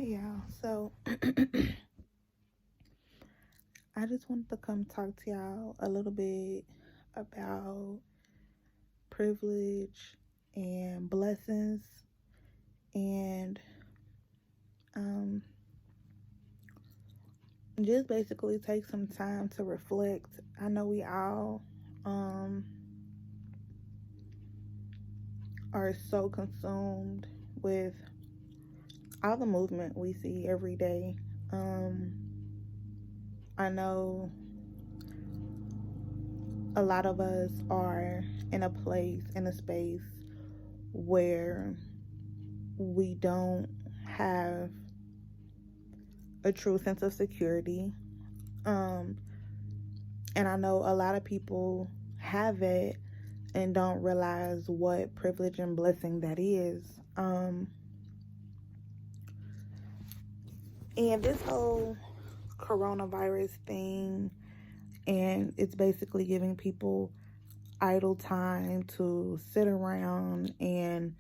Hey y'all, so I just wanted to come talk to y'all a little bit about privilege and blessings and um just basically take some time to reflect. I know we all um are so consumed with all the movement we see every day. Um I know a lot of us are in a place, in a space where we don't have a true sense of security. Um, and I know a lot of people have it and don't realize what privilege and blessing that is. And this whole coronavirus thing, and it's basically giving people idle time to sit around and,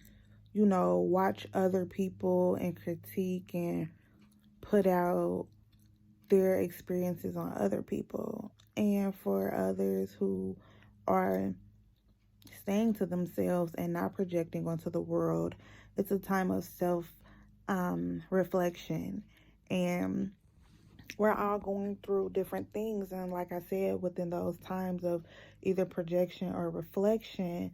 watch other people and critique and put out their experiences on other people. And for others who are staying to themselves and not projecting onto the world, it's a time of self reflection. And we're all going through different things. And like I said, within those times of either projection or reflection,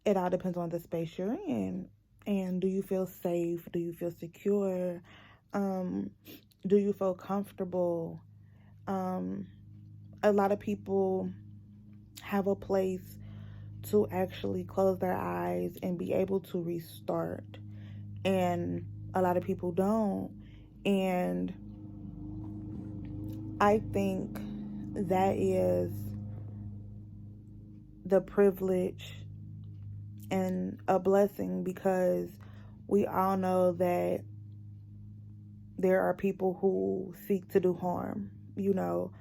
it all depends on the space you're in. And do you feel safe? Do you feel secure? Um, do you feel comfortable? Um, a lot of people have a place to actually close their eyes and be able to restart, and a lot of people don't. And I think that is the privilege and a blessing, because we all know that there are people who seek to do harm. We know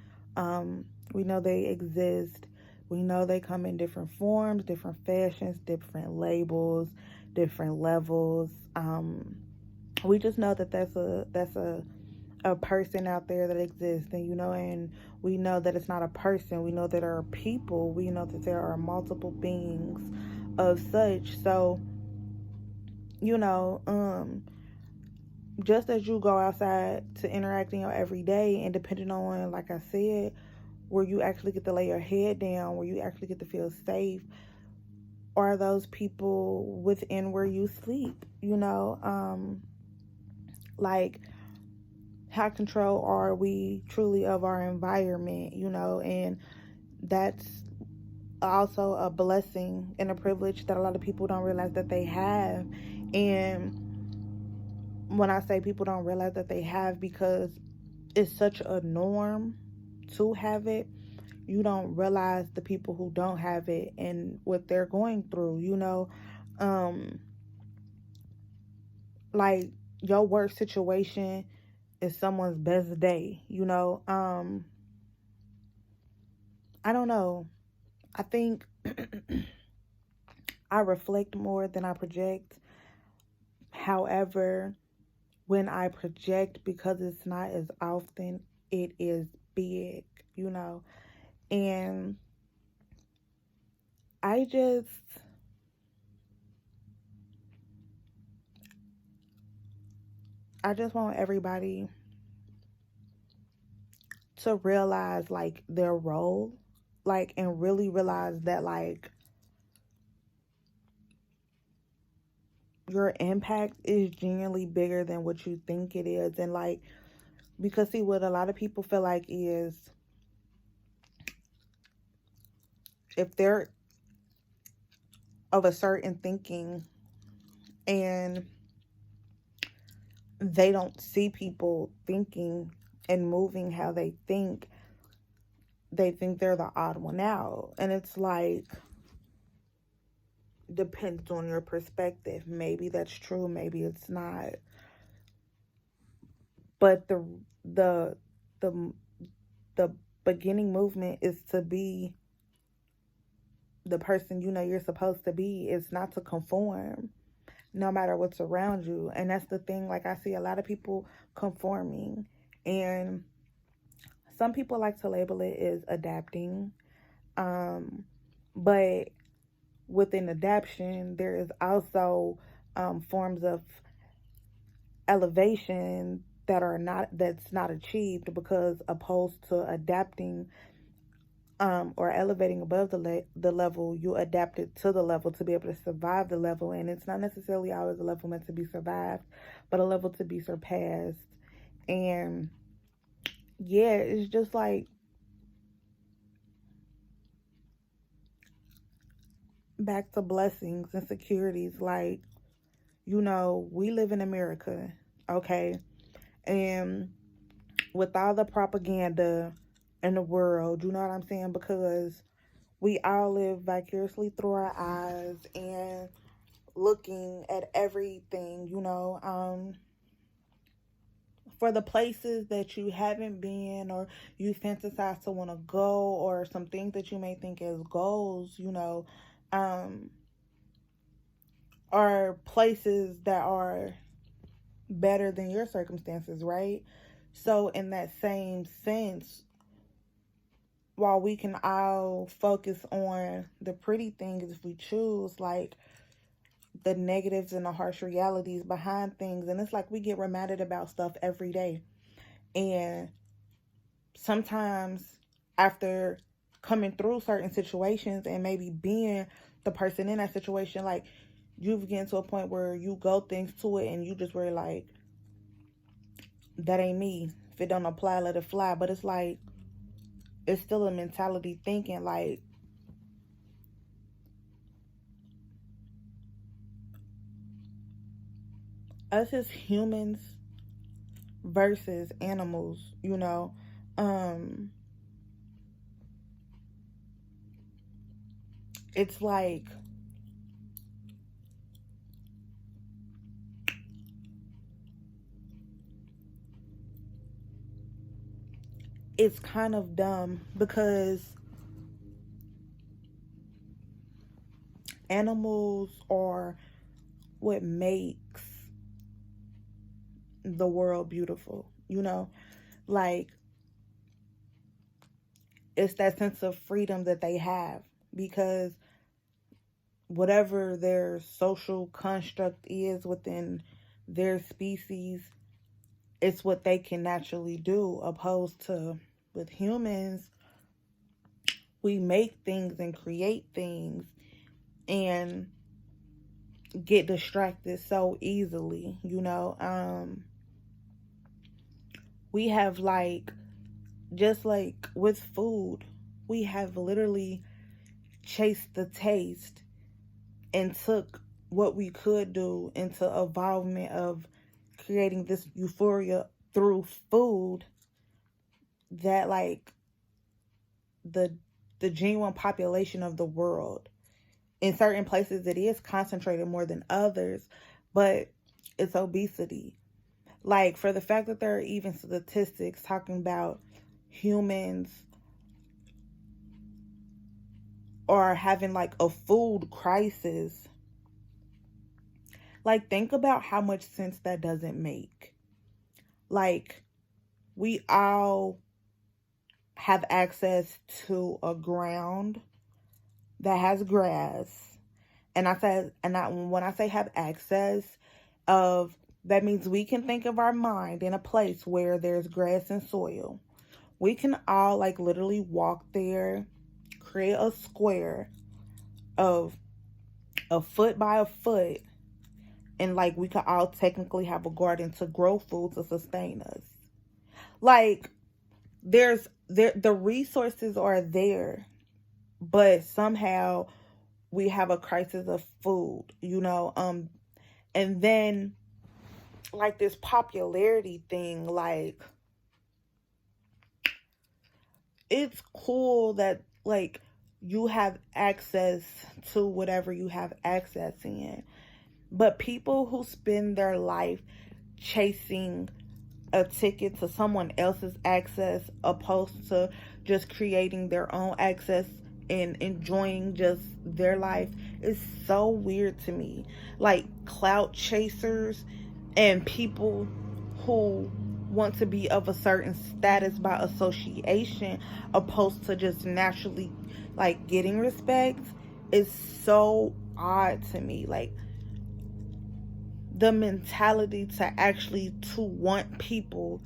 they exist. We know they come in different forms, different fashions, different labels, different levels. We just know that that's a person out there that exists, and we know that it's not a person. We know that there are people. We know that there are multiple beings of such. So, you know, um, just as you go outside to interact in your everyday, and depending on, like I said, where you actually get to lay your head down, where you actually get to feel safe, are those people within where you sleep? Like, how control are we truly of our environment? And that's also a blessing and a privilege that a lot of people don't realize that they have. And when I say people don't realize that they have, because it's such a norm to have it, you don't realize the people who don't have it and what they're going through. um like, your worst situation is someone's best day. I don't know. I think I reflect more than I project. However, when I project, because it's not as often, it is big, you know. And I just I just want everybody to realize, like, their role, like, and really realize that, like, your impact is genuinely bigger than what you think it is. And, like, because see, what a lot of people feel like is, if they're of a certain thinking and they don't see people thinking and moving how they think they're the odd one out. And it's like, depends on your perspective. Maybe that's true, maybe it's not. But the the the beginning movement is to be the person you're supposed to be. It's not to conform. no matter what's around you. And that's the thing, like I see a lot of people conforming, and some people like to label it as adapting. But within adaptation, there is also forms of elevation that's not achieved, because opposed to adapting or elevating above the level, you adapted to the level to be able to survive the level, and it's not necessarily always a level meant to be survived, but a level to be surpassed. And yeah, it's just like back to blessings and securities. Like, we live in America, okay, and with all the propaganda in the world, you know what I'm saying? Because we all live vicariously through our eyes and looking at everything, for the places that you haven't been, or you fantasize to want to go, or some things that you may think as goals, um, are places that are better than your circumstances, right? So, in that same sense, while we can all focus on the pretty things if we choose, like the negatives and the harsh realities behind things, and it's like we get reminded about stuff every day. And sometimes, after coming through certain situations and maybe being the person in that situation, like you've getting to a point where you go things to it and you just were like, that ain't me. If it don't apply, let it fly. But it's like, it's still a mentality thinking like, us as humans versus animals, it's like, it's kind of dumb, because animals are what makes the world beautiful, like, it's that sense of freedom that they have, because whatever their social construct is within their species, it's what they can naturally do, opposed to with humans, we make things and create things and get distracted so easily, we have, like, just like with food, we have literally chased the taste and took what we could do into evolvement of creating this euphoria through food, that like the the genuine population of the world, in certain places it is concentrated more than others, but it's obesity. Like, for the fact that there are even statistics talking about humans are having like a food crisis, like, think about how much sense that doesn't make. Like, we all have access to a ground that has grass. And when I say have access of, that means we can think of our mind in a place where there's grass and soil. We can all, like, literally walk there, create a square of a foot by a foot, and like we could all technically have a garden to grow food to sustain us. Like, the resources are there, but somehow we have a crisis of food, and then, like, this popularity thing, like, it's cool that, like, you have access to whatever you have access in, but people who spend their life chasing a ticket to someone else's access, opposed to just creating their own access and enjoying just their life is so weird to me. Like clout chasers and people who want to be of a certain status by association opposed to just naturally like getting respect is so odd to me. Like the mentality to actually to want people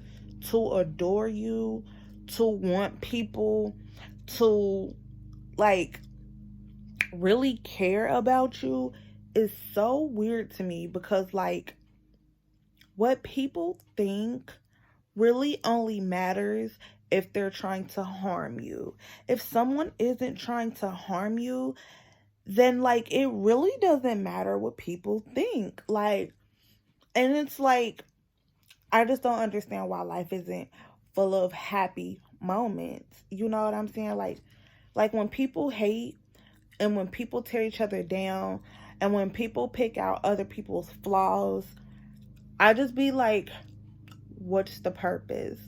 to adore you, to want people to like really care about you is so weird to me, because like what people think really only matters if they're trying to harm you. If someone isn't trying to harm you, then like it really doesn't matter what people think. Like, and it's like I just don't understand why life isn't full of happy moments. You know what I'm saying? Like when people hate and when people tear each other down and when people pick out other people's flaws, I just be like, what's the purpose?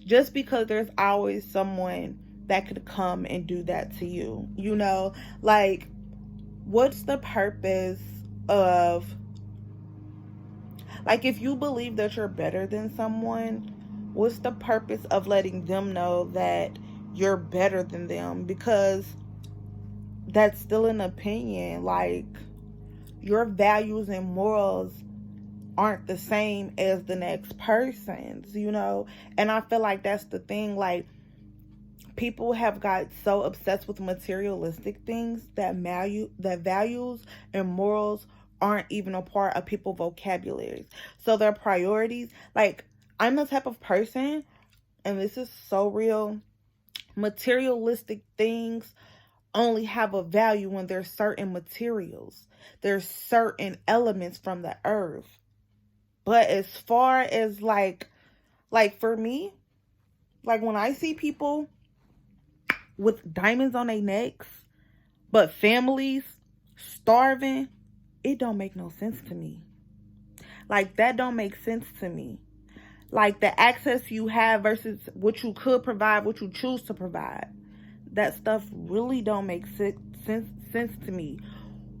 Just because there's always someone that could come and do that to you, you know? Like, what's the purpose of, like, if you believe that you're better than someone, what's the purpose of letting them know that you're better than them? Because that's still an opinion. Like, your values and morals aren't the same as the next person's, you know? And I feel like that's the thing. Like, people have got so obsessed with materialistic things that values and morals aren't even a part of people's vocabularies. So their priorities, like, I'm the type of person, and this is so real, materialistic things only have a value when there's certain materials. There's certain elements from the earth. But as far as like for me, like when I see people with diamonds on their necks, but families starving, it don't make no sense to me. Like that don't make sense to me. Like the access you have versus what you could provide, what you choose to provide. That stuff really don't make sense to me.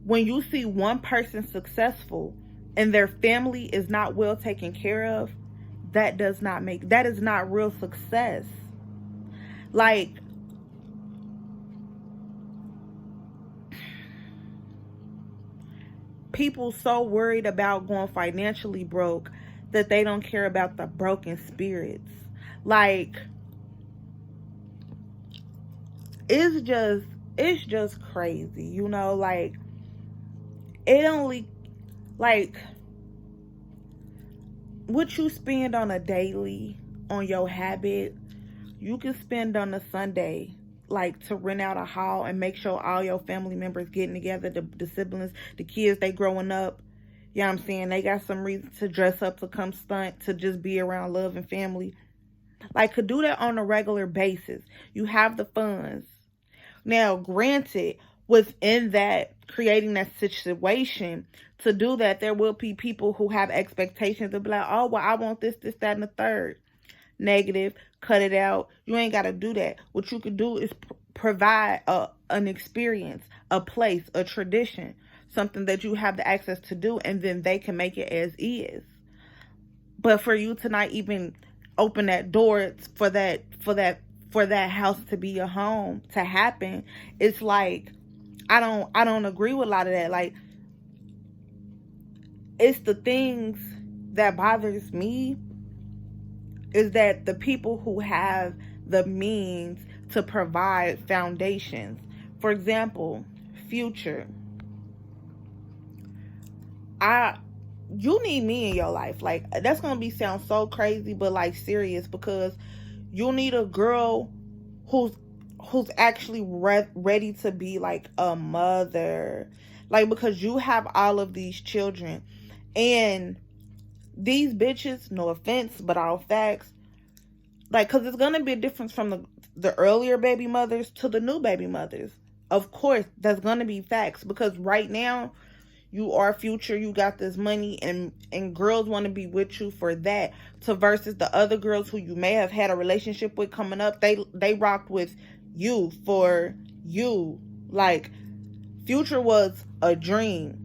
When you see one person successful and their family is not well taken care of, that is not real success. Like, people so worried about going financially broke that they don't care about the broken spirits. Like, it's just crazy, you know? Like, it only, like, what you spend on a daily on your habit, you can spend on a Sunday, like, to rent out a hall and make sure all your family members getting together, the siblings, the kids, they growing up. You know what I'm saying? They got some reason to dress up, to come stunt, to just be around love and family. Like, could do that on a regular basis. You have the funds. Now, granted, within that, creating that situation, to do that, there will be people who have expectations of like, oh, well, I want this, that, and the third. Negative, cut it out. You ain't got to do that. What you could do is provide an experience, a place, a tradition, something that you have the access to do, and then they can make it as is. But for you to not even open that door for that house to be a home to happen, it's like I don't agree with a lot of that. Like, it's the things that bothers me is that the people who have the means to provide foundations, for example, Future, you need me in your life. Like, that's gonna sound so crazy, but like serious, because you need a girl who's actually ready to be like a mother, like, because you have all of these children, and these bitches, no offense, but all facts, like, because it's gonna be a difference from the earlier baby mothers to the new baby mothers. Of course, that's gonna be facts, because right now you are Future, you got this money, and girls want to be with you for that, to versus the other girls who you may have had a relationship with coming up, they rocked with you for you. Like, Future was a dream.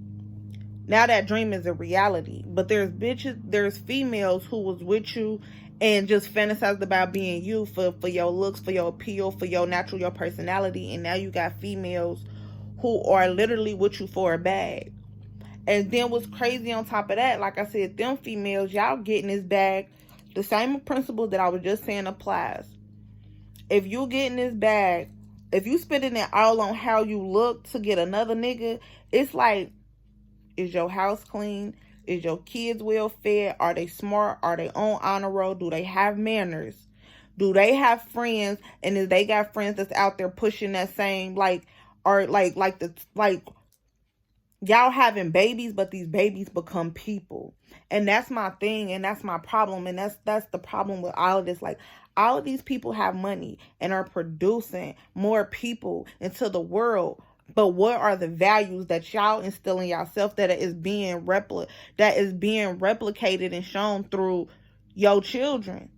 Now that dream is a reality. But there's females who was with you and just fantasized about being you for your looks, for your appeal, for your natural, your personality. And now you got females who are literally with you for a bag. And then what's crazy on top of that, like I said, them females, y'all getting this bag. The same principle that I was just saying applies. If you getting this bag, if you spending it all on how you look to get another nigga, it's like, is your house clean? Is your kids well fed? Are they smart? Are they on honor roll? Do they have manners? Do they have friends? And if they got friends that's out there pushing that same, like, or like y'all having babies, but these babies become people. And that's my thing, and that's my problem. And that's the problem with all of this. Like, all of these people have money and are producing more people into the world. But what are the values that y'all instill in yourself that is being replicated and shown through your children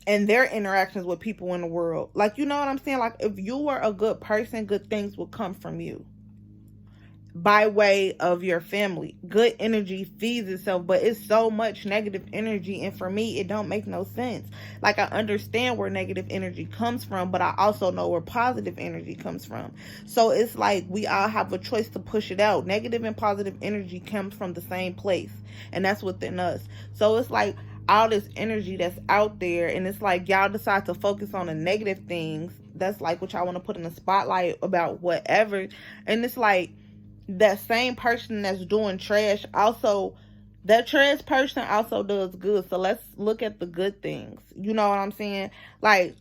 and their interactions with people in the world? Like, you know what I'm saying? Like, if you were a good person, good things will come from you by way of your family. Good energy feeds itself, but it's so much negative energy, and for me it don't make no sense. Like, I understand where negative energy comes from, but I also know where positive energy comes from. So it's like we all have a choice to push it out. Negative and positive energy comes from the same place, and that's within us. So it's like all this energy that's out there, and it's like y'all decide to focus on the negative things. That's like what y'all want to put in the spotlight about whatever. And it's like that same person that's doing trash, also that trash person also does good. So let's look at the good things. You know what I'm saying? Like,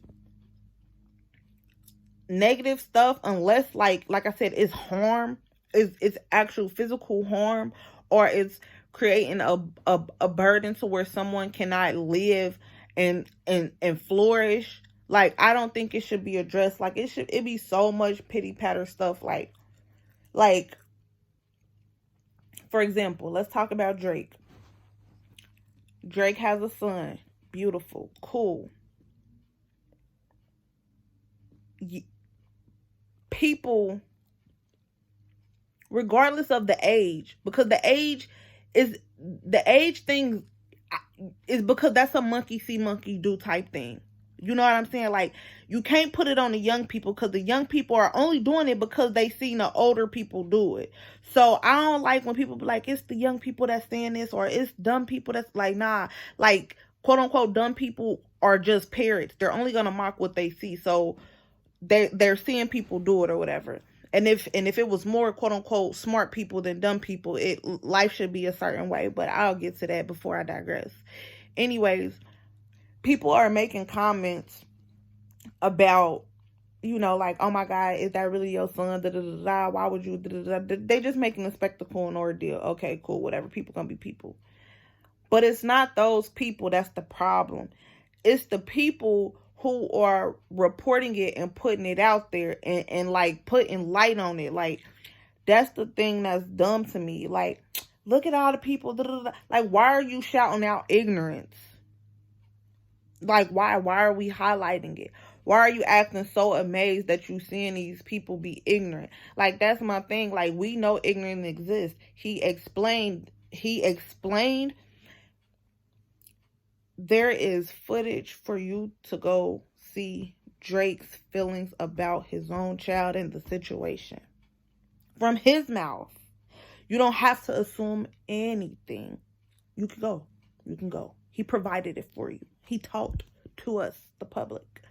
negative stuff, unless like I said, it's harm, it's actual physical harm, or it's creating a burden to where someone cannot live and flourish. Like, I don't think it should be addressed. Like, it be so much pity patter stuff. Like for example, let's talk about Drake. Drake has a son. Beautiful. Cool. People, regardless of the age, because the age thing is because that's a monkey see, monkey do type thing. You know what I'm saying? Like, you can't put it on the young people, because the young people are only doing it because they seen the older people do it. So I don't like when people be like, it's the young people that's saying this, or it's dumb people that's like, nah. Like, quote unquote dumb people are just parrots. They're only gonna mock what they see. So they're seeing people do it or whatever. And if it was more quote unquote smart people than dumb people, life should be a certain way. But I'll get to that before I digress. Anyways, people are making comments about, you know, like, oh my God, is that really your son? Da, da, da, da. Why would you? Da, da, da. They just making a spectacle and ordeal. Okay, cool, whatever. People gonna be people. But it's not those people that's the problem. It's the people who are reporting it and putting it out there and like putting light on it. Like, that's the thing that's dumb to me. Like, look at all the people. Da, da, da. Like, why are you shouting out ignorance? Like, why are we highlighting it? Why are you acting so amazed that you seeing these people be ignorant? Like, that's my thing. Like, we know ignorance exists. He explained there is footage for you to go see Drake's feelings about his own child and the situation from his mouth. You don't have to assume anything. You can go. He provided it for you. He talked to us, the public.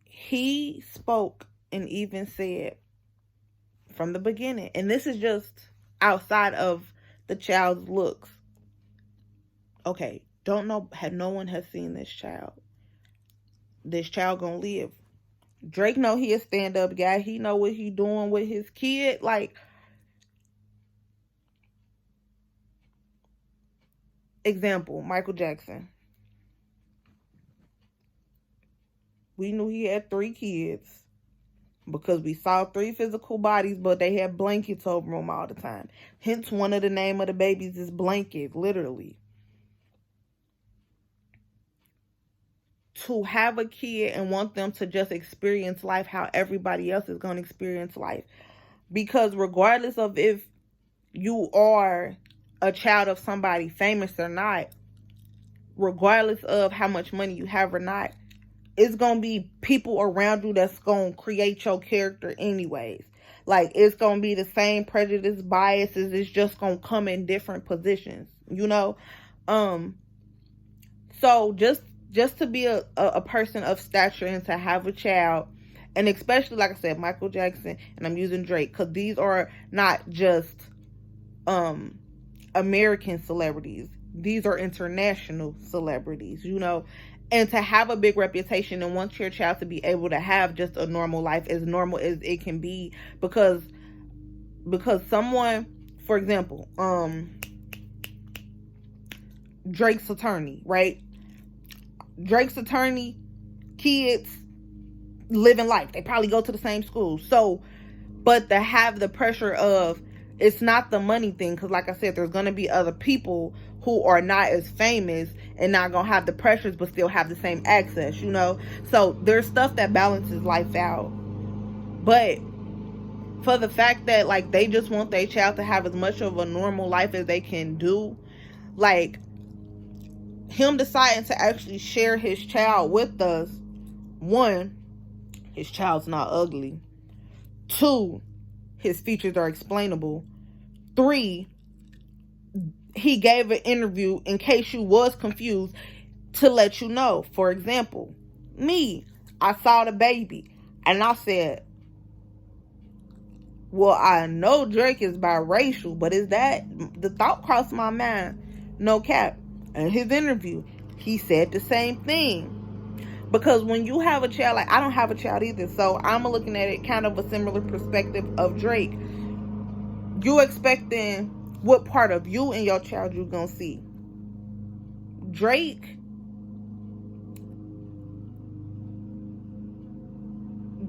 He spoke and even said from the beginning, and this is just outside of the child's looks. Okay, no one has seen this child. This child gonna live. Drake know he a stand-up guy. He know what he doing with his kid. Like, example, Michael Jackson. We knew he had 3 kids because we saw 3 physical bodies, but they had blankets over them all the time. Hence, one of the name of the babies is Blanket, literally. to have a kid and want them to just experience life how everybody else is going to experience life. Because regardless of if you are a child of somebody famous or not, regardless of how much money you have or not, it's going to be people around you that's going to create your character anyways. Like, it's going to be the same prejudice, biases. It's just going to come in different positions, you know? So just to be a person of stature and to have a child, and especially, like I said, Michael Jackson, and I'm using Drake, because these are not just American celebrities. These are international celebrities, you know? And to have a big reputation and want your child to be able to have just a normal life, as normal as it can be, because someone, for example, Drake's attorney, right? Drake's attorney, kids living life. They probably go to the same school. So, but to have the pressure of, it's not the money thing, because like I said, there's going to be other people who are not as famous and not going to have the pressures but still have the same access, you know? So there's stuff that balances life out. But for the fact that, like, they just want their child to have as much of a normal life as they can do, like, him deciding to actually share his child with us, one, his child's not ugly. Two, his features are explainable. Three, he gave an interview in case you was confused to let you know. For example, me, I saw the baby and I said, well, I know Drake is biracial, but is that, the thought crossed my mind, no cap. In his interview, he said the same thing. Because when you have a child, like, I don't have a child either, so I'm looking at it kind of a similar perspective of Drake. You expecting what part of you and your child you gonna see. Drake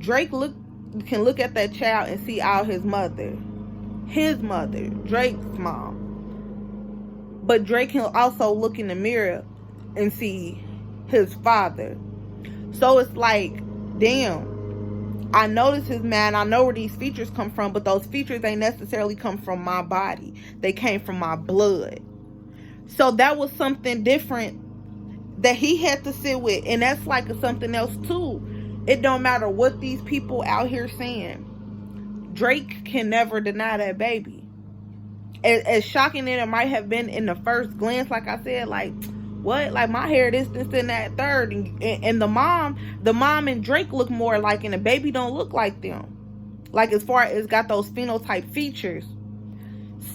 can look at that child and see all his mother, Drake's mom. But Drake can also look in the mirror and see his father. So it's like, damn, I know this is man, I know where these features come from, but those features ain't necessarily come from my body. They came from my blood. So that was something different that he had to sit with. And that's like something else too. It don't matter what these people out here saying. Drake can never deny that baby. As shocking as it might have been in the first glance, like I said, like, what? Like, my hair, this, and that, third. And the mom and Drake look more like, and the baby don't look like them. Like, as far as got those phenotype features.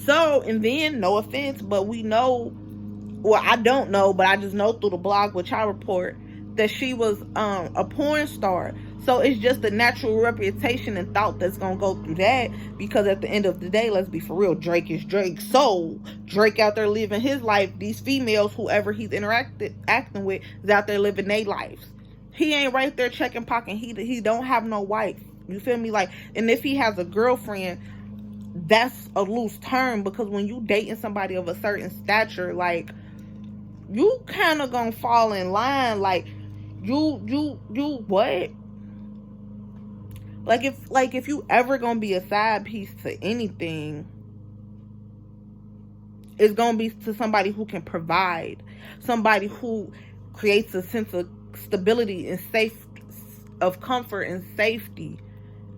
So, and then, no offense, but we know, well, I don't know, but I just know through the blog, which I report, that she was a porn star. So it's just a natural reputation and thought that's gonna go through that, because at the end of the day, let's be for real, Drake is Drake. So Drake out there living his life. These females, whoever he's acting with, is out there living their lives. He ain't right there checking pocket. He don't have no wife. You feel me? Like, and if he has a girlfriend, that's a loose term, because when you dating somebody of a certain stature, like, you kind of gonna fall in line. Like, you what? Like, if you ever gonna be a side piece to anything, it's gonna be to somebody who can provide, somebody who creates a sense of stability and of comfort and safety.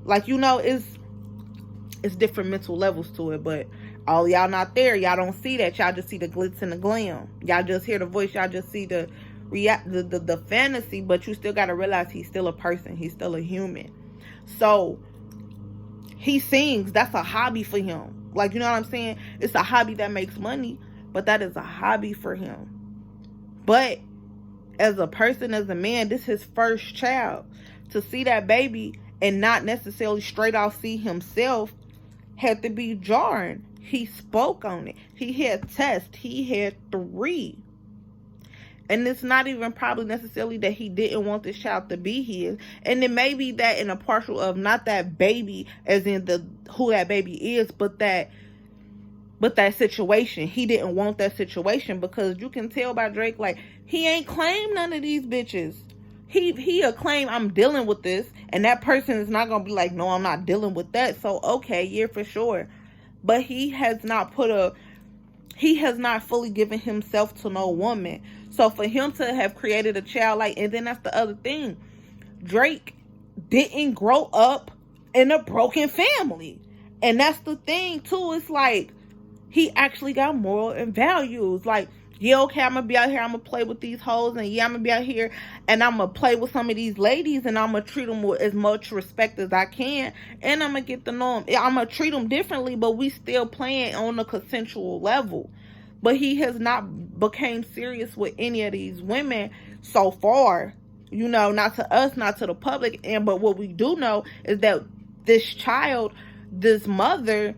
Like, you know, it's different mental levels to it, but all y'all not there. Y'all don't see that. Y'all just see the glitz and the glam. Y'all just hear the voice. Y'all just see the fantasy, but you still gotta realize he's still a person. He's still a human. So he sings. That's a hobby for him. Like, you know what I'm saying? It's a hobby that makes money, but that is a hobby for him. But as a person, as a man, this is his first child. To see that baby and not necessarily straight off see himself had to be jarring. He spoke on it. He had tests. He had 3. And it's not even probably necessarily that he didn't want this child to be his. And it may be that in a partial of not that baby as in who that baby is, but that situation. He didn't want that situation, because you can tell by Drake, like, he ain't claimed none of these bitches. he'll claim I'm dealing with this, and that person is not gonna be like, no, I'm not dealing with that. So okay, yeah, for sure. But he has not fully given himself to no woman. So for him to have created a child, like, and then that's the other thing, Drake didn't grow up in a broken family. And that's the thing too. It's like he actually got moral and values. Like, yeah, okay, I'm gonna be out here, I'm gonna play with these hoes, and yeah, I'm gonna be out here and I'm gonna play with some of these ladies, and I'm gonna treat them with as much respect as I can, and I'm gonna get to know them. I'm gonna treat them differently, but we still playing on a consensual level. But he has not became serious with any of these women so far. You know, not to us, not to the public. And but what we do know is that this child, this mother,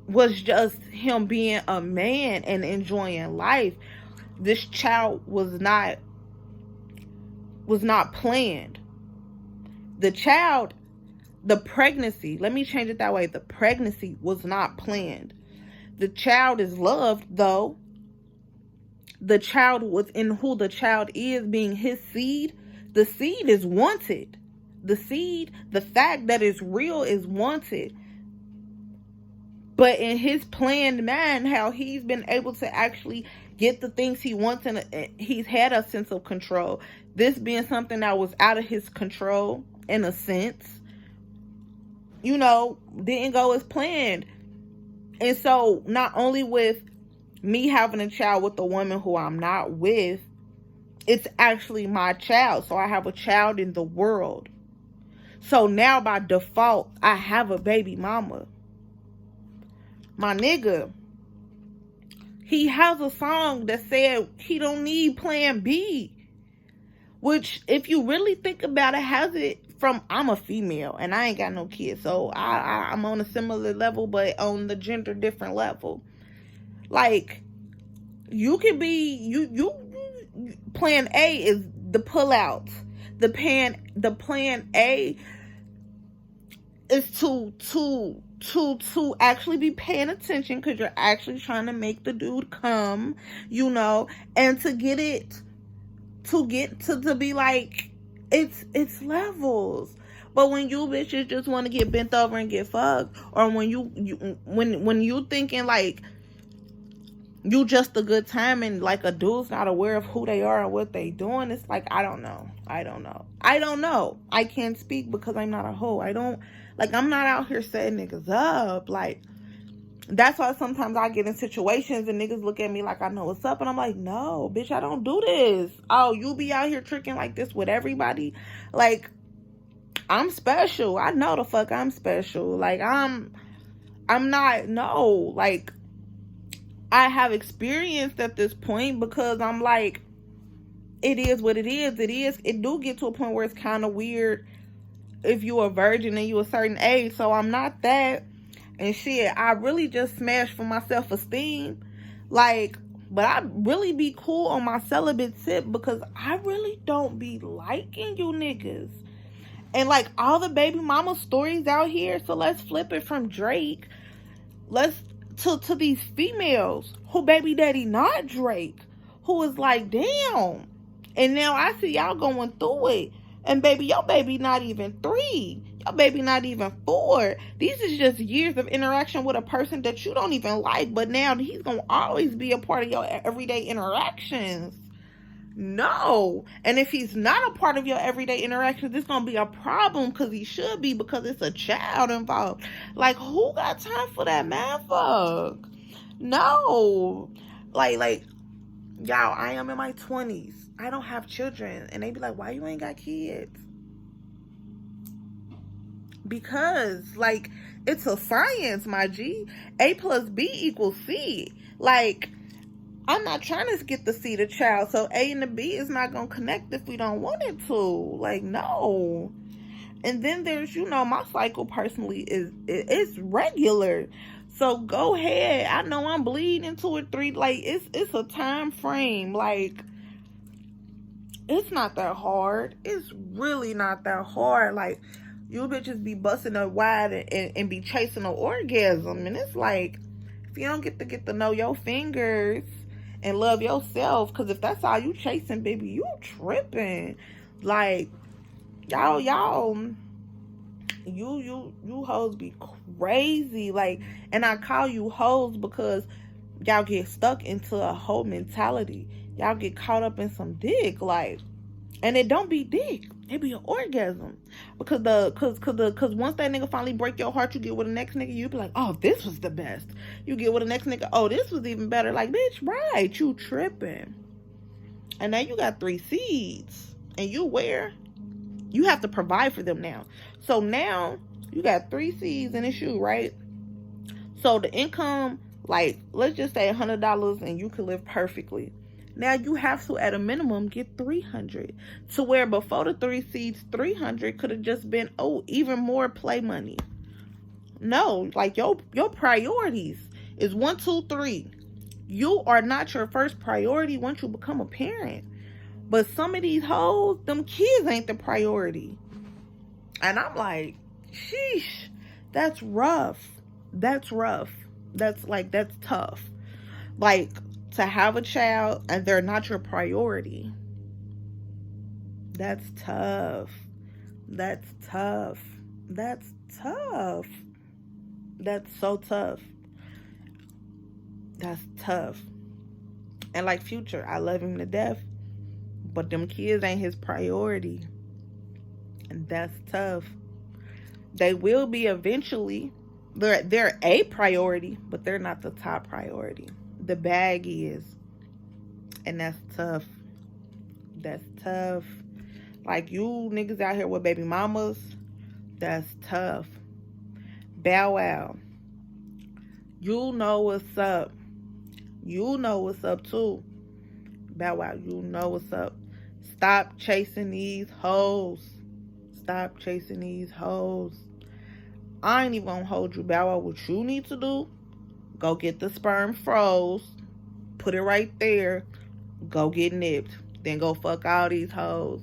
was just him being a man and enjoying life. This child was not planned. The pregnancy, let me change it that way. The pregnancy was not planned. The child is loved, though. The child within who the child is, being his seed, the seed is wanted. The seed, the fact that it's real, is wanted. But in his planned mind, how he's been able to actually get the things he wants, and he's had a sense of control. This being something that was out of his control, in a sense, you know, didn't go as planned. And so, not only with me having a child with a woman who I'm not with, it's actually my child. So I have a child in the world. So now by default, I have a baby mama. My nigga, he has a song that said he don't need plan B. Which, if you really think about it, has it from, I'm a female and I ain't got no kids. So I'm on a similar level, but on the gender different level. Like, you can be, you plan A is the pullout. The plan A is to actually be paying attention, because you're actually trying to make the dude come, you know, and to get it, to be like, it's levels. But when you bitches just want to get bent over and get fucked, or when you thinking like you just a good time, and like a dude's not aware of who they are and what they doing, it's like, I don't know. I can't speak because I'm not a hoe. I'm not out here setting niggas up. Like, that's why sometimes I get in situations and niggas look at me like I know what's up, and I'm like, no, bitch, I don't do this. Oh, you be out here tricking like this with everybody? Like, I'm special. I know the fuck I'm special. Like, I'm not, no. Like, I have experienced at this point, because I'm like, it is what it is. It do get to a point where it's kind of weird if you a virgin and you a certain age. So I'm not that. And shit, I really just smashed for my self-esteem. Like, but I really be cool on my celibate tip, because I really don't be liking you niggas. And like, all the baby mama stories out here, so let's flip it from Drake. Let's to these females who baby daddy not Drake, who is like, damn. And now I see y'all going through it. And baby, your baby not even 3. Your baby not even 4. These is just years of interaction with a person that you don't even like, but now he's gonna always be a part of your everyday interactions. No. And if he's not a part of your everyday interactions, it's gonna be a problem, because he should be, because it's a child involved. Like, who got time for that man fuck? No. Like y'all, I am in my 20s. I don't have children. And they be like, why you ain't got kids? Because, like, it's a science, my G. A plus B equals C. Like, I'm not trying to get the C to child, so A and the B is not going to connect if we don't want it to. Like, no. And then there's, you know, my cycle personally it's regular. So go ahead. I know I'm bleeding 2 or 3. Like, it's a time frame. Like, it's not that hard. It's really not that hard. Like, you bitches be busting up wide and be chasing an orgasm. And it's like, if you don't get to know your fingers and love yourself, because if that's all you chasing, baby, you tripping. Like, y'all, you hoes be crazy. Like, and I call you hoes because y'all get stuck into a whole mentality. Y'all get caught up in some dick, like, and it don't be dick. It be an orgasm. Cause once that nigga finally break your heart, you get with the next nigga, you be like, oh, this was the best. You get with the next nigga, oh, this was even better. Like, bitch, right, you tripping. And now you got 3 seeds. And you where? You have to provide for them now. So now you got 3 seeds in a shoe, right? So the income, like, let's just say $100 and you can live perfectly. Now you have to, at a minimum, get 300. To where before the 3 seeds, 300 could have just been, oh, even more play money. No, like your priorities is 1, 2, 3. You are not your first priority once you become a parent. But some of these hoes, them kids ain't the priority. And I'm like, sheesh, that's rough. That's rough. That's tough. Like, to have a child and they're not your priority. That's tough. That's tough. That's tough. That's so tough. That's tough. And like Future, I love him to death, but them kids ain't his priority. And that's tough. They will be eventually. They're a priority, but they're not the top priority. The bag is. And that's tough. That's tough. Like, you niggas out here with baby mamas, that's tough. Bow Wow, you know what's up. You know what's up too. Bow Wow, you know what's up. Stop chasing these hoes. Stop chasing these hoes. I ain't even gonna hold you, Bow Wow. What you need to do, go get the sperm froze, put it right there, go get nipped, then go fuck all these hoes.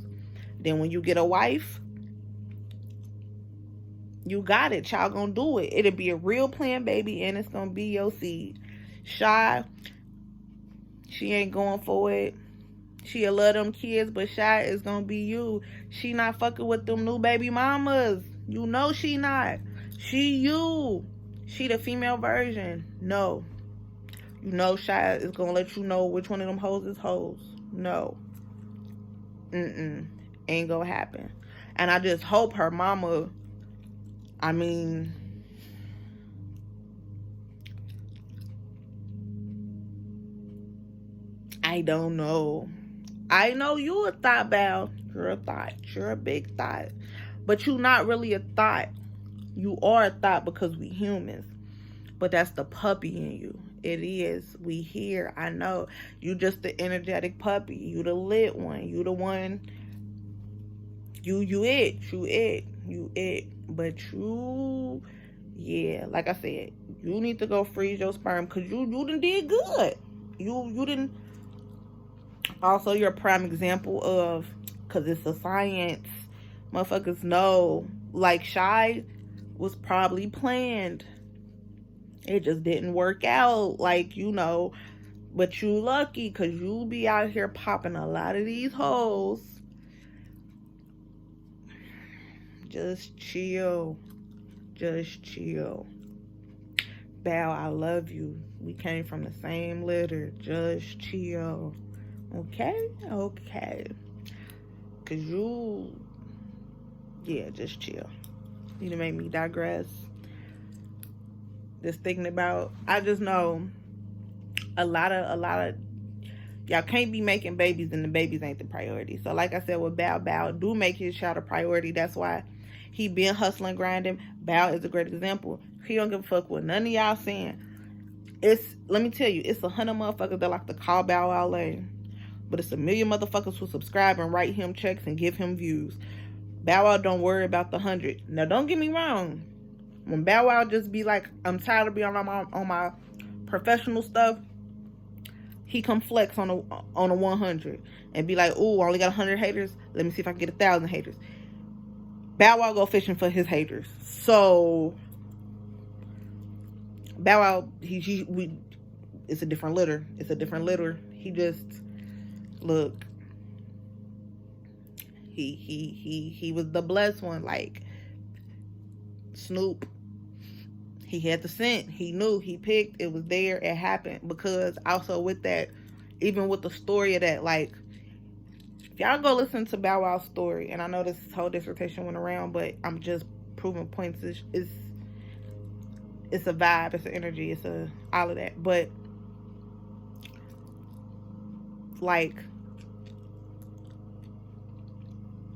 Then when you get a wife, you got it. Y'all gonna do it. It'll be a real plan, baby, and it's gonna be your seed. Shy, she ain't going for it. She'll love them kids, but Shy is gonna be you. She not fucking with them new baby mamas. You know she not. She you. She the female version. No. You know Shy is gonna let you know which one of them hoes is hoes. No. Ain't gonna happen. And I just hope her mama, I mean, I don't know. I know you a thought, Bow. You're a thought. You're a big thought. But you not really a thought. You are a thought because we humans. But that's the puppy in you. It is. We here. I know. You just the energetic puppy. You the lit one. You the one. You it. You it. But you, yeah, like I said, you need to go freeze your sperm because you done did good. You didn't. Also, you're a prime example of, because it's a science. Motherfuckers know. Like, Shy was probably planned. It just didn't work out. Like, you know. But you lucky because you be out here popping a lot of these hoes. Just chill. Just chill. Bow, I love you. We came from the same litter. Just chill. Okay? Okay. Because you, yeah, just chill. You done made me digress. Just thinking about, I just know a lot of, y'all can't be making babies and the babies ain't the priority. So like I said, with Bow, do make his child a priority. That's why he been hustling, grinding. Bow is a great example. He don't give a fuck what none of y'all saying. Let me tell you, it's 100 motherfuckers that like to call Bow Wow lame. But it's 1 million motherfuckers who subscribe and write him checks and give him views. Bow Wow don't worry about the 100. Now don't get me wrong. When Bow Wow just be like, I'm tired of being on my professional stuff, he come flex on a 100 and be like, ooh, I only got 100 haters. Let me see if I can get 1,000 haters. Bow Wow go fishing for his haters. So Bow Wow, it's a different litter. It's a different litter. He just, look, He was the blessed one. Like Snoop, he had the scent. He knew. He picked. It was there. It happened. Because also with that, even with the story of that, like, if y'all go listen to Bow Wow's story, and I know this whole dissertation went around, but I'm just proving points. It's a vibe. It's an energy. It's a all of that. But like,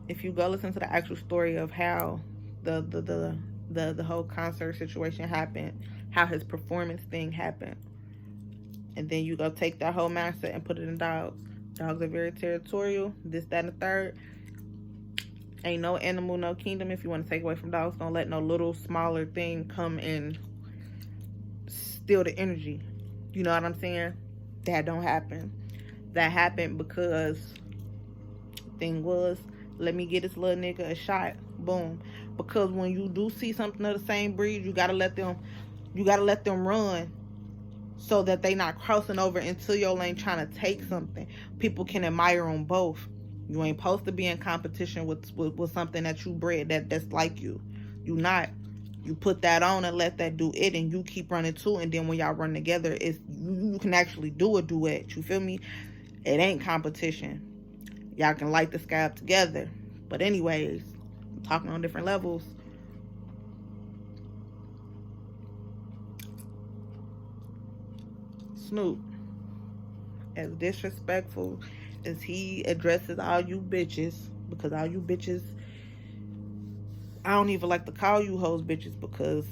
if you go listen to the actual story of how the whole concert situation happened, how his performance thing happened, and then you go take that whole mindset and put it in dogs. Dogs are very territorial, this, that, and the third. Ain't no animal, no kingdom. If you want to take away from dogs, don't let no little smaller thing come and steal the energy. You know what I'm saying? That don't happen. That happened because the thing was, let me get this little nigga a shot. Boom. Because when you do see something of the same breed, you gotta let them run, so that they not crossing over into your lane trying to take something. People can admire them both. You ain't supposed to be in competition with something that you bred that's like you. You not. You put that on and let that do it, and you keep running too. And then when y'all run together, it's you can actually do a duet. You feel me? It ain't competition. Y'all can light the sky up together. But anyways, I'm talking on different levels. Snoop, as disrespectful as he addresses all you bitches, because all you bitches, I don't even like to call you hoes bitches, because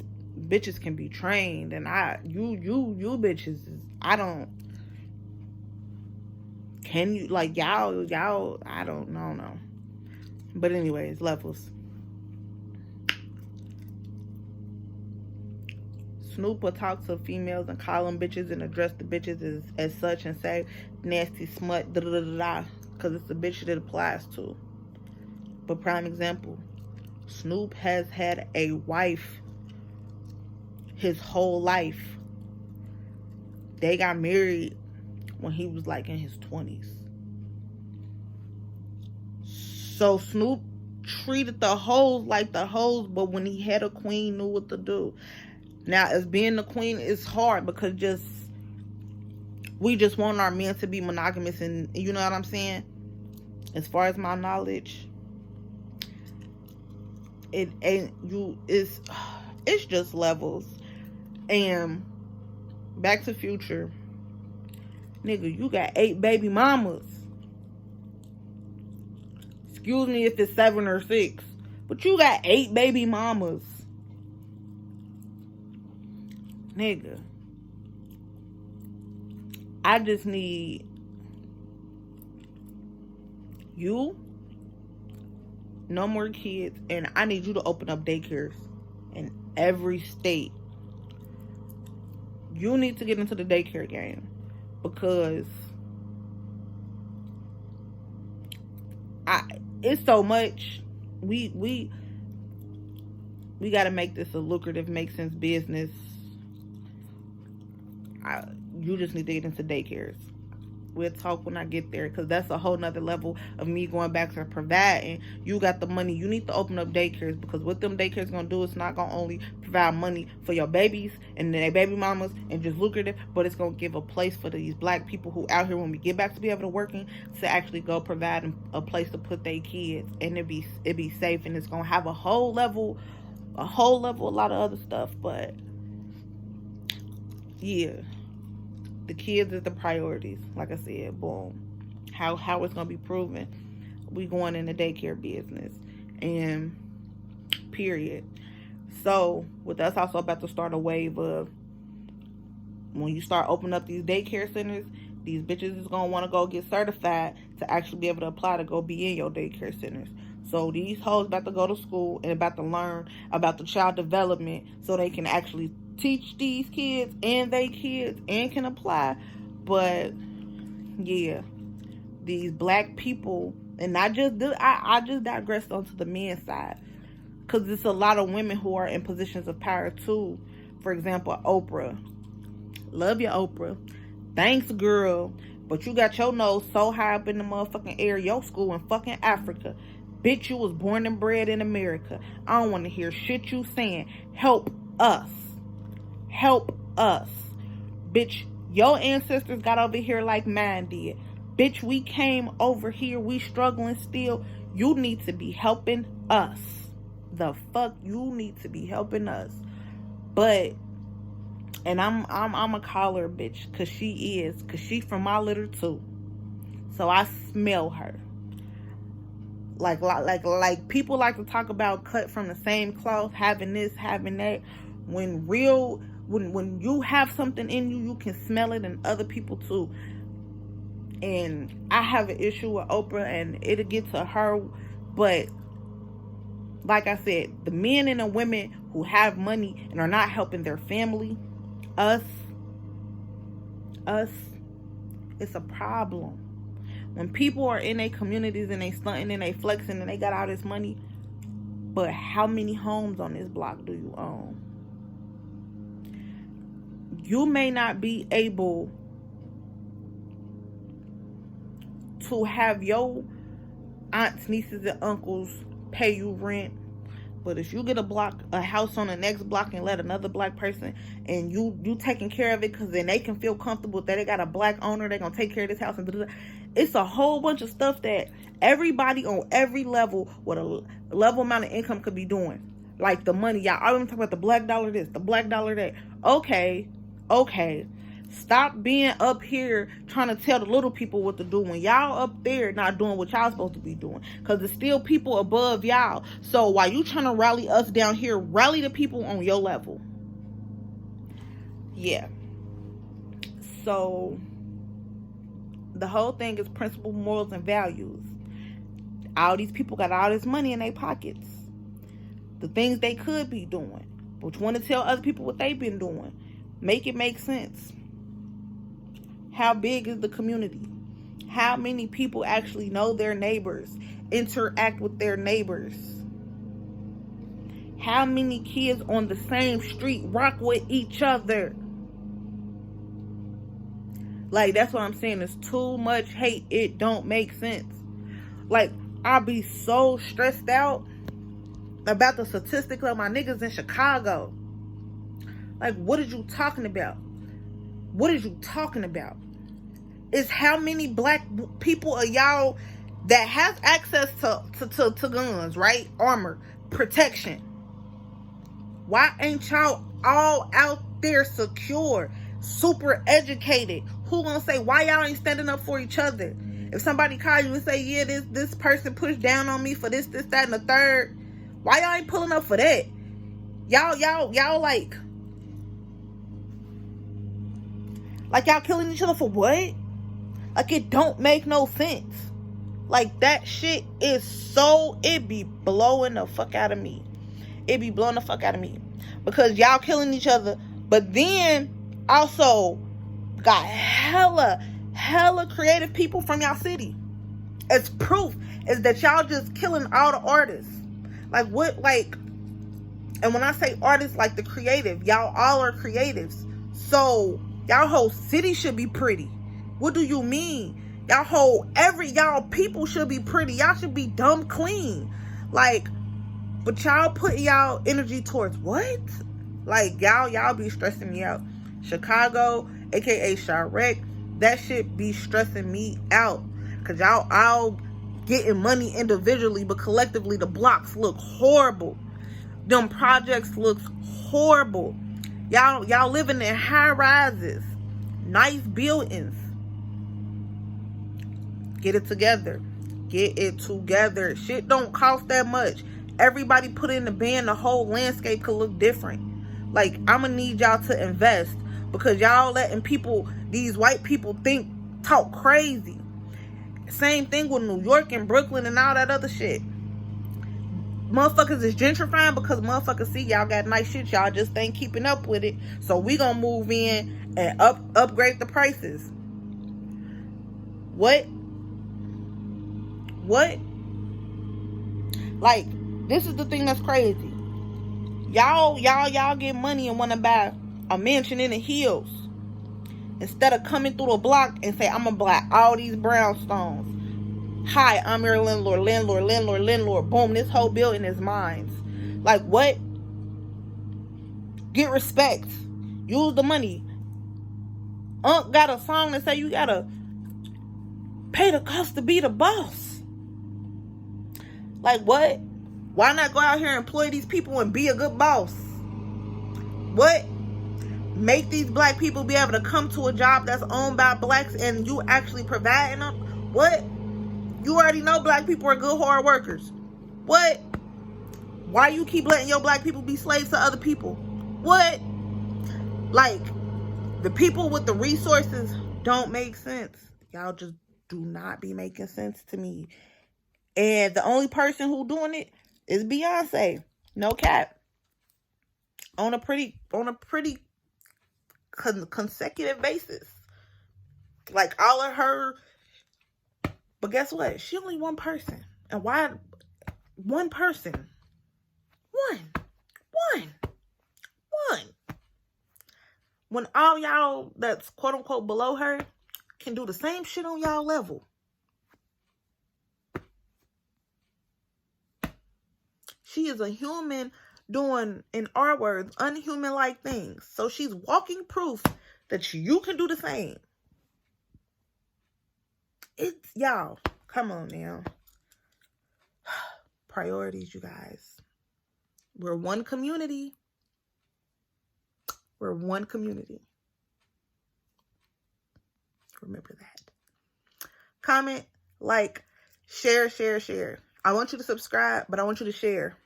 bitches can be trained, and you bitches, I don't, can you, like, y'all, I don't know, no. But anyways, levels. Snoop will talk to females and call them bitches and address the bitches as such and say nasty smut, da da da da, because it's the bitch that it applies to. But prime example, Snoop has had a wife his whole life. They got married when he was like in his 20s. So Snoop treated the hoes like the hoes, but when he had a queen, knew what to do. Now, as being the queen is hard, because we just want our men to be monogamous, and you know what I'm saying? As far as my knowledge, it's just levels. And Back to Future, nigga, you got 8 baby mamas. Excuse me if it's 7 or 6, but you got 8 baby mamas. Nigga, I just need you, no more kids, and I need you to open up daycares in every state. You need to get into the daycare game, because it's so much. We got to make this a lucrative, make sense business. You just need to get into daycares. We'll talk when I get there, because that's a whole nother level of me going back to providing. You got the money. You need to open up daycares, because what them daycares going to do is not going to only provide money for your babies and their baby mamas and just lucrative, but it's going to give a place for these black people who out here, when we get back to be able to working, to actually go provide a place to put their kids, and it be safe, and it's going to have a whole level, a lot of other stuff. But yeah, the kids is the priorities. Like I said, boom. How it's gonna be proven? We going in the daycare business, and period. So with us also about to start a wave of, when you start opening up these daycare centers, these bitches is gonna want to go get certified to actually be able to apply to go be in your daycare centers. So these hoes about to go to school and about to learn about the child development, so they can actually teach these kids and they kids and can apply. But yeah, these black people, and I just digressed onto the men's side, because it's a lot of women who are in positions of power too. For example, Oprah. Love you, Oprah. Thanks, girl. But you got your nose so high up in the motherfucking air, your school in fucking Africa. Bitch, you was born and bred in America. I don't want to hear shit you saying. Help us. Help us. Bitch, your ancestors got over here like mine did. Bitch, we came over here. We struggling still. You need to be helping us. The fuck? You need to be helping us. But, and I'm a call her bitch, cause she from my litter too. So I smell her. Like people like to talk about cut from the same cloth, having this, having that. When you have something in you, you can smell it in other people too. And I have an issue with Oprah, and it'll get to her. But like I said, the men and the women who have money and are not helping their family, us, it's a problem. When people are in their communities and they stunting and they flexing and they got all this money, but how many homes on this block do you own? You may not be able to have your aunts, nieces, and uncles pay you rent, but if you get a house on the next block and let another black person, and you taking care of it, because then they can feel comfortable that they got a black owner, they're gonna take care of this house, and it's a whole bunch of stuff that everybody on every level with a level amount of income could be doing. Like the money, y'all always talk about the black dollar this, the black dollar that. Okay, stop being up here trying to tell the little people what to do when y'all up there not doing what y'all supposed to be doing, because there's still people above y'all. So while you trying to rally us down here, rally the people on your level. Yeah. So the whole thing is principle, morals, and values. All these people got all this money in their pockets, the things they could be doing, but you want to tell other people what they've been doing. Make it make sense. How big is the community? How many people actually know their neighbors, interact with their neighbors? How many kids on the same street rock with each other? Like, that's what I'm saying. It's too much hate. It don't make sense. Like, I'll be so stressed out about the statistics of my niggas in Chicago. Like, what are you talking about? What are you talking about? It's how many black people are y'all that have access to guns, right? Armor, protection. Why ain't y'all all out there secure, super educated? Who gonna say why y'all ain't standing up for each other? If somebody call you and say, yeah, this person pushed down on me for this, that, and the third, why y'all ain't pulling up for that? Y'all like y'all killing each other for what? Like, it don't make no sense. Like, that shit is so, it be blowing the fuck out of me. It be blowing the fuck out of me. Because y'all killing each other, but then also got hella creative people from y'all city. As proof is that y'all just killing all the artists. Like, what, like, and when I say artists, like the creative, y'all all are creatives. So y'all whole city should be pretty. What do you mean? Y'all people should be pretty. Y'all should be dumb clean. Like, but y'all put y'all energy towards what? Like, y'all be stressing me out. Chicago, aka Chiraq, that shit be stressing me out. Cause y'all all getting money individually, but collectively the blocks look horrible. Them projects looks horrible. Y'all living in high rises, nice buildings. Get it together. Get it together. Shit don't cost that much. Everybody put in the band, the whole landscape could look different. Like, I'm gonna need y'all to invest, because y'all letting people, these white people talk crazy. Same thing with New York and Brooklyn and all that other shit. Motherfuckers is gentrifying because motherfuckers see y'all got nice shit. Y'all just ain't keeping up with it. So we gonna move in and upgrade the prices. What? Like, this is the thing that's crazy. Y'all get money and want to buy a mansion in the hills instead of coming through the block and say, I'm gonna buy all these brownstones. Hi, I'm your landlord. Boom, this whole building is mine. Like, what? Get respect. Use the money. Unc got a song that say you gotta pay the cost to be the boss. Like, what? Why not go out here and employ these people and be a good boss? What? Make these black people be able to come to a job that's owned by blacks and you actually providing them? What? You already know black people are good, hard workers. What? Why you keep letting your black people be slaves to other people? What? Like, the people with the resources don't make sense. Y'all just do not be making sense to me. And the only person who doing it is Beyonce. No cap. On a pretty consecutive basis. Like, all of her. But guess what? She only one person. And why one person? One. When all y'all that's quote unquote below her can do the same shit on y'all level. She is a human doing, in our words, unhuman-like things. So she's walking proof that you can do the same. It's, y'all, come on now. Priorities, you guys. We're one community. We're one community. Remember that. Comment, like, share. I want you to subscribe, but I want you to share.